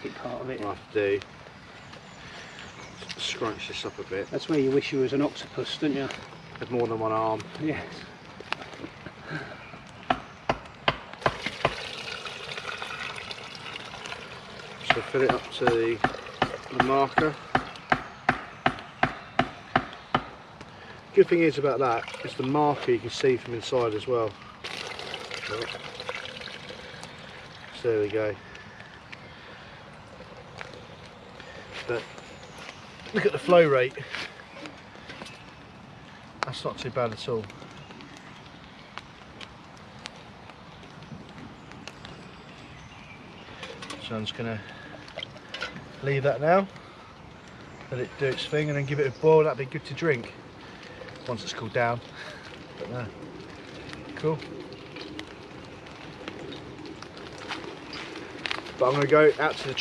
delicate part of it. What I have to do, scrunch this up a bit. That's where you wish you was an octopus, don't you? With more than one arm. Yes. So fill it up to the marker. Good thing is about that is the marker you can see from inside as well. So there we go. But look at the flow rate. That's not too bad at all. So I'm just going to leave that now, let it do its thing, and then give it a boil. That'd be good to drink once it's cooled down. But no, cool. But I'm going to go out to the